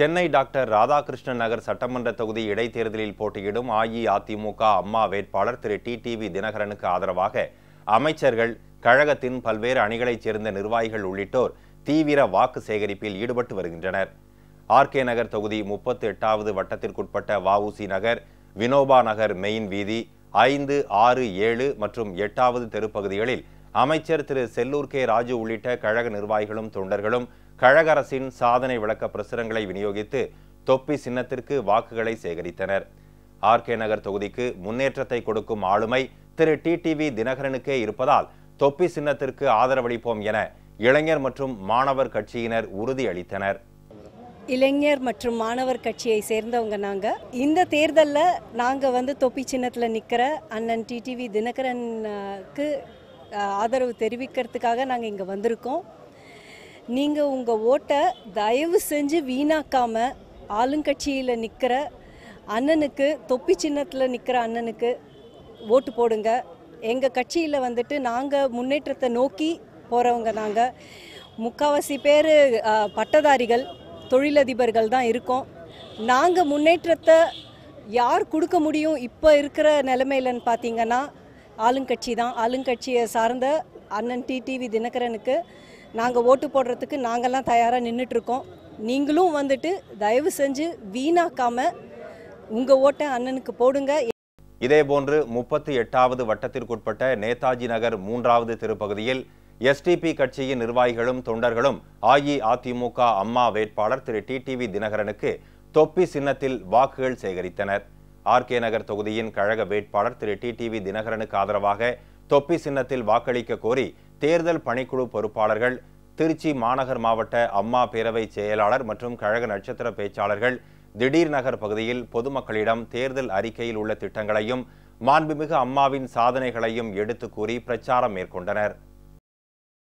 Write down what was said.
Chennai doctor Radhakrishnan நகர் சட்டமன்ற தொகுதி இடைத்தேர்தலில் போட்டியிடும் அஇஅதிமுக அம்மா வேட்பாளர் திரு டிடிவி தினகரனுக்கு ஆதரவாக அமைச்சர்கள், கழகத்தின் பல்வேறு அணிகளைச் சேர்ந்த நிர்வாகிகள் உள்ளிட்டோர் தீவிர வாக்கு சேகரிப்பில் ஈடுபட்டு வருகின்றனர். ஆர்கே நகர் தொகுதி 38வது வட்டத்திற்குட்பட்ட வஉசி நகர், வினோபா நகர் மெயின் வீதி, 5, 6, 7 மற்றும் 8வது தெருப்பகுதிகளில் அமைச்சர் திரு செல்லூர் கே ராஜு உள்ளிட்ட கழக நிர்வாகிகளும் தொண்டர்களும் கழக அரசின் சாதனை விளக்க பிரசுரங்களை விநியோகித்து தொப்பி சின்னத்திற்கு வாக்குகளை சேகரித்தனர். ஆர்கே நகர் தொகுதிக்கு முன்னேற்றத்தை கொடுக்கும் ஆளுமை திரு டிடிவி தினகரனுக்கே இருப்பதால் தொப்பி சின்னத்திற்கு ஆதரவளிப்போம் என இளைஞர் மற்றும் மாணவர் கட்சியினர் உறுதியளித்தனர். இளைஞர் மற்றும் மாணவர் கட்சியை சேர்ந்தவங்க நாங்கள். இந்த தேர்தலில் நாங்கள் தொப்பி சின்னத்தில் நிற்கிற அண்ணன் டிடிவி தினகரனுக்கு ஆதரவு தெரிவிக்கிறதுக்காக நாங்கள் இங்கே வந்திருக்கோம். நீங்கள் உங்கள் ஓட்டை தயவு செஞ்சு வீணாக்காமல் ஆளுங்கட்சியில் நிற்கிற அண்ணனுக்கு, தொப்பி சின்னத்தில் நிற்கிற அண்ணனுக்கு ஓட்டு போடுங்க. எங்கள் கட்சியில் நாங்கள் முன்னேற்றத்தை நோக்கி போகிறவங்க. நாங்கள் முக்கால்வாசி பேர் பட்டதாரிகள், தொழிலதிபர்கள் தான் இருக்கோம். நாங்கள் முன்னேற்றத்தை யார் கொடுக்க முடியும் இப்போ இருக்கிற நிலைமையிலன்னு பார்த்தீங்கன்னா ஆளுங்கட்சி தான். ஆளுங்கட்சியை சார்ந்த அண்ணன் டிடிவி தினகரனுக்கு நாங்கள் ஓட்டு போடுறதுக்கு நாங்கள்லாம் தயாராக நின்றுட்டுருக்கோம். நீங்களும் தயவு செஞ்சு வீணாக்காமல் உங்கள் ஓட்டை அண்ணனுக்கு போடுங்க. இதேபோன்று 38வது வட்டத்திற்குட்பட்ட நேதாஜி நகர் 3வது தெருப்பகுதியில் எஸ்டிபி கட்சியின் நிர்வாகிகளும் தொண்டர்களும் அஇஅதிமுக அம்மா வேட்பாளர் திரு டிடிவி தினகரனுக்கு தொப்பி சின்னத்தில் வாக்குகள் சேகரித்தனர். ஆர்கே நகர் தொகுதியின் கழக வேட்பாளர் திரு டிடிவி தினகரனுக்கு ஆதரவாக தொப்பி சின்னத்தில் வாக்களிக்க கோரி தேர்தல் பணிக்குழு பொறுப்பாளர்கள், திருச்சி மாநகர் மாவட்ட அம்மா பேரவை செயலாளர் மற்றும் கழக நட்சத்திர பேச்சாளர்கள் திடீர் நகர் பகுதியில் பொதுமக்களிடம் தேர்தல் அறிக்கையில் உள்ள திட்டங்களையும் மாண்புமிகு அம்மாவின் சாதனைகளையும் எடுத்து கூறி பிரச்சாரம் மேற்கொண்டனர்.